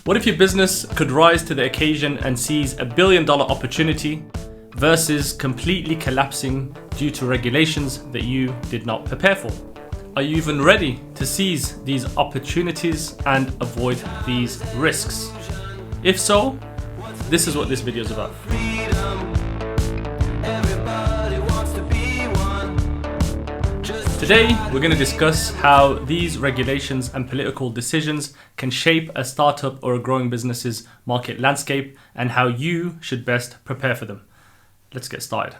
What if your business could rise to the occasion and seize $1 billion opportunity versus completely collapsing due to regulations that you did not prepare for? Are you even ready to seize these opportunities and avoid these risks? If so, this is what this video is about. Today, we're going to discuss how these regulations and political decisions can shape a startup or a growing business's market landscape and how you should best prepare for them. Let's get started.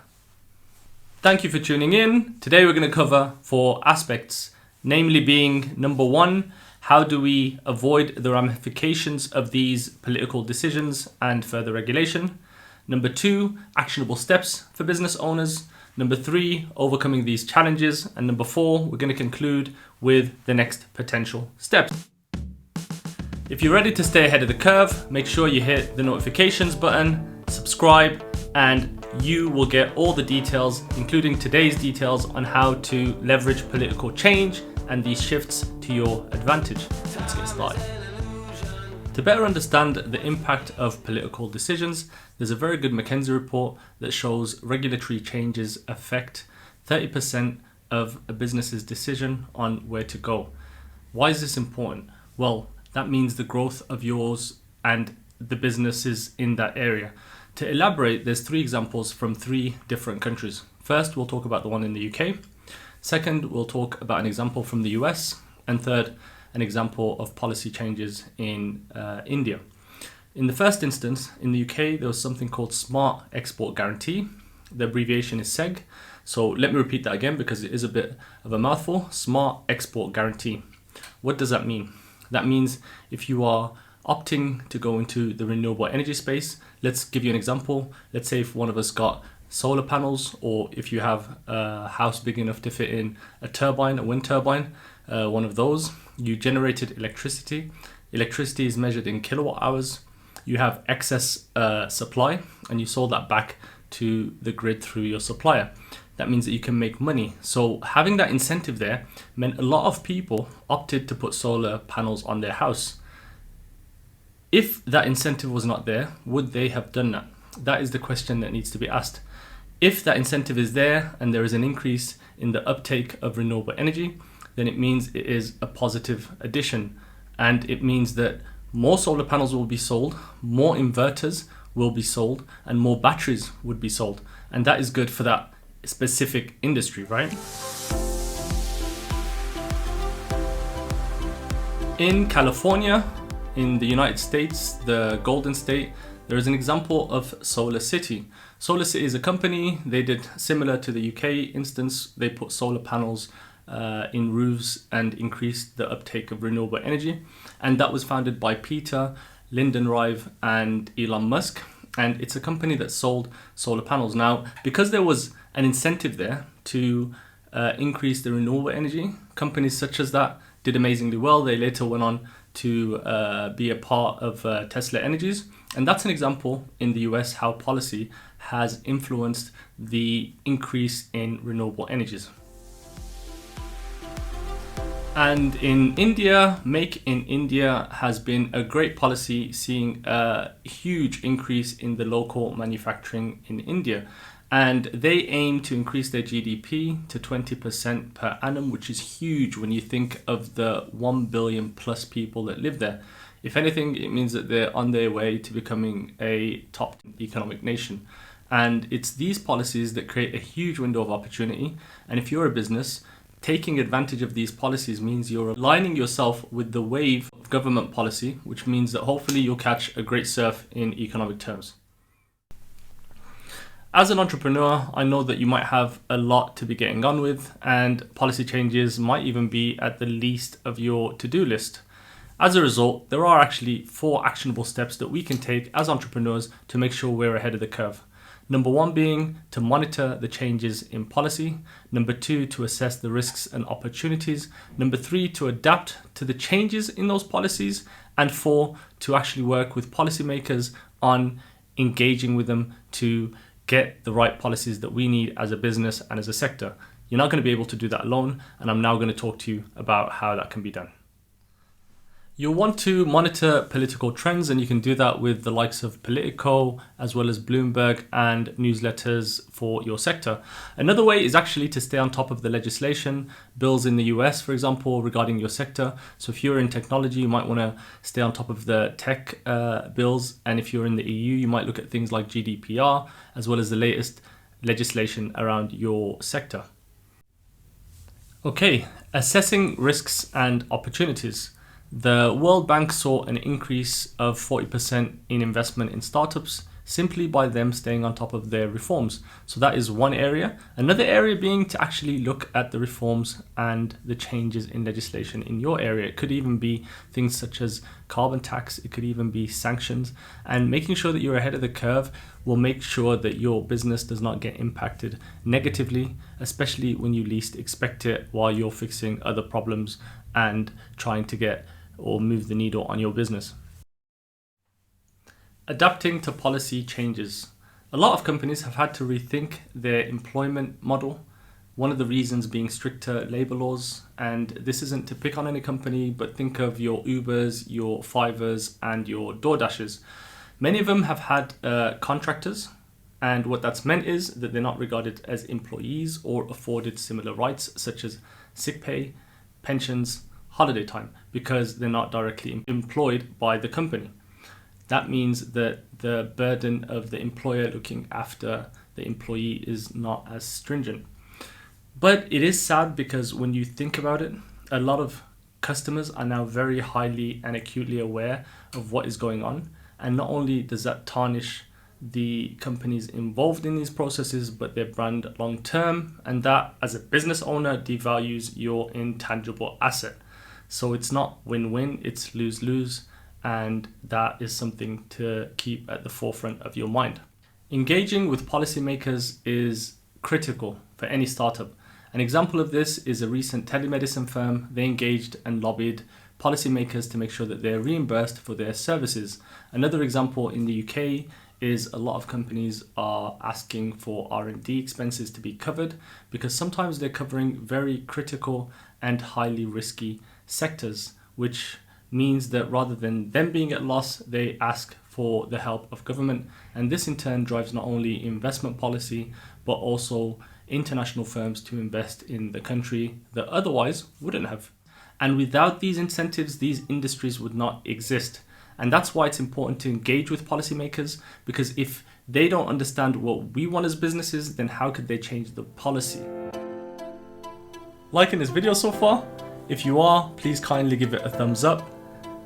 Thank you for tuning in. Today, we're going to cover 4 aspects, namely being number 1, how do we avoid the ramifications of these political decisions and further regulation? Number 2, actionable steps for business owners. Number 3, overcoming these challenges. And number 4, we're going to conclude with the next potential steps. If you're ready to stay ahead of the curve, make sure you hit the notifications button, subscribe, and you will get all the details, including today's details on how to leverage political change and these shifts to your advantage. Let's get started. To better understand the impact of political decisions, there's a very good McKinsey report that shows regulatory changes affect 30% of a business's decision on where to go. Why is this important? Well, that means the growth of yours and the businesses in that area. To elaborate, there's 3 examples from 3 different countries. First, we'll talk about the one in the UK. Second, we'll talk about an example from the US. And third, an example of policy changes in India. In the first instance, in the UK, there was something called Smart Export Guarantee. The abbreviation is SEG. So let me repeat that again because it is a bit of a mouthful. Smart Export Guarantee. What does that mean? That means if you are opting to go into the renewable energy space, let's give you an example. Let's say if one of us got solar panels, or if you have a house big enough to fit in a turbine, a wind turbine, one of those, you generated electricity. Electricity is measured in kilowatt hours. You have excess supply and you sold that back to the grid through your supplier. That means that you can make money. So having that incentive there meant a lot of people opted to put solar panels on their house. If that incentive was not there, would they have done that? That is the question that needs to be asked. If that incentive is there and there is an increase in the uptake of renewable energy, then it means it is a positive addition. And it means that more solar panels will be sold, more inverters will be sold, and more batteries would be sold. And that is good for that specific industry, right? In California, in the United States, the Golden State, there is an example of Solar City. Solar City is a company. They did similar to the UK instance. They put solar panels in roofs and increased the uptake of renewable energy. And that was founded by Peter Lindenrive and Elon Musk. And it's a company that sold solar panels. Now, because there was an incentive there to increase the renewable energy, companies such as that did amazingly well. They later went on to be a part of Tesla Energies. And that's an example in the US how policy has influenced the increase in renewable energies. And in India, Make in India has been a great policy, seeing a huge increase in the local manufacturing in India. And they aim to increase their GDP to 20% per annum, which is huge when you think of the 1 billion plus people that live there. If anything, it means that they're on their way to becoming a top economic nation. And it's these policies that create a huge window of opportunity. And if you're a business, taking advantage of these policies means you're aligning yourself with the wave of government policy, which means that hopefully you'll catch a great surf in economic terms. As an entrepreneur, I know that you might have a lot to be getting on with, and policy changes might even be at the least of your to-do list. As a result, there are actually 4 actionable steps that we can take as entrepreneurs to make sure we're ahead of the curve. Number 1 being to monitor the changes in policy. Number 2, to assess the risks and opportunities. Number 3, to adapt to the changes in those policies. And 4, to actually work with policymakers on engaging with them to get the right policies that we need as a business and as a sector. You're not going to be able to do that alone, and I'm now going to talk to you about how that can be done. You'll want to monitor political trends, and you can do that with the likes of Politico as well as Bloomberg and newsletters for your sector. Another way is actually to stay on top of the legislation, bills in the US, for example, regarding your sector. So if you're in technology, you might want to stay on top of the tech bills. And if you're in the EU, you might look at things like GDPR, as well as the latest legislation around your sector. Okay, assessing risks and opportunities. The World Bank saw an increase of 40% in investment in startups simply by them staying on top of their reforms. So that is one area. Another area being to actually look at the reforms and the changes in legislation in your area. It could even be things such as carbon tax, it could even be sanctions, and making sure that you're ahead of the curve will make sure that your business does not get impacted negatively, especially when you least expect it while you're fixing other problems and trying to get or move the needle on your business. Adapting to policy changes. A lot of companies have had to rethink their employment model. One of the reasons being stricter labor laws. And this isn't to pick on any company, but think of your Ubers, your Fivers, and your DoorDashes. Many of them have had contractors. And what that's meant is that they're not regarded as employees or afforded similar rights such as sick pay, pensions, holiday time, because they're not directly employed by the company. That means that the burden of the employer looking after the employee is not as stringent. But it is sad because when you think about it, a lot of customers are now very highly and acutely aware of what is going on. And not only does that tarnish the companies involved in these processes, but their brand long term. And that, as a business owner, devalues your intangible asset. So it's not win-win, it's lose-lose, and that is something to keep at the forefront of your mind. Engaging with policymakers is critical for any startup. An example of this is a recent telemedicine firm. They engaged and lobbied policymakers to make sure that they're reimbursed for their services. Another example in the UK is a lot of companies are asking for R&D expenses to be covered because sometimes they're covering very critical and highly risky sectors, which means that rather than them being at loss, they ask for the help of government. And this in turn drives not only investment policy, but also international firms to invest in the country that otherwise wouldn't have. And without these incentives, these industries would not exist. And that's why it's important to engage with policymakers, because if they don't understand what we want as businesses, then how could they change the policy? Liking this video so far? If you are, please kindly give it a thumbs up.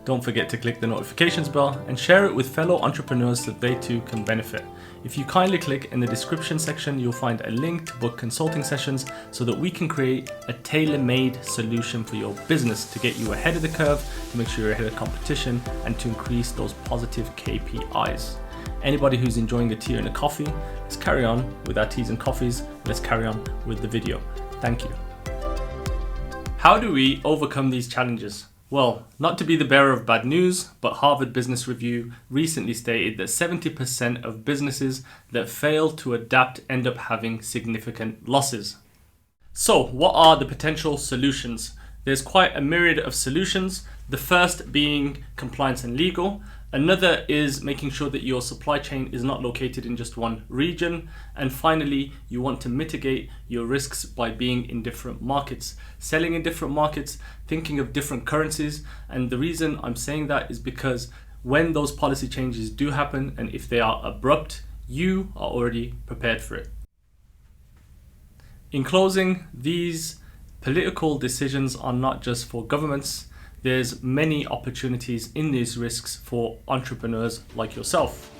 Don't forget to click the notifications bell and share it with fellow entrepreneurs so they too can benefit. If you kindly click in the description section, you'll find a link to book consulting sessions so that we can create a tailor-made solution for your business to get you ahead of the curve, to make sure you're ahead of competition, and to increase those positive KPIs. Anybody who's enjoying a tea and a coffee, let's carry on with our teas and coffees. Let's carry on with the video. Thank you. How do we overcome these challenges? Well, not to be the bearer of bad news, but Harvard Business Review recently stated that 70% of businesses that fail to adapt end up having significant losses. So, what are the potential solutions? There's quite a myriad of solutions. The first being compliance and legal. Another is making sure that your supply chain is not located in just one region. And finally, you want to mitigate your risks by being in different markets, selling in different markets, thinking of different currencies. And the reason I'm saying that is because when those policy changes do happen, and if they are abrupt, you are already prepared for it. In closing, these political decisions are not just for governments. There's many opportunities in these risks for entrepreneurs like yourself.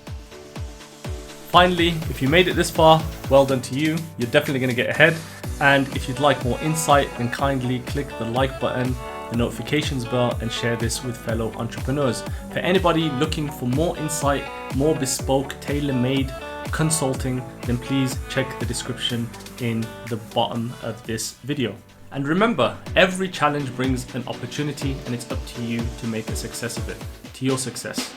Finally, if you made it this far, well done to you. You're definitely going to get ahead. And if you'd like more insight, then kindly click the like button, the notifications bell, and share this with fellow entrepreneurs. For anybody looking for more insight, more bespoke, tailor-made consulting, then please check the description in the bottom of this video. And remember, every challenge brings an opportunity, and it's up to you to make a success of it, to your success.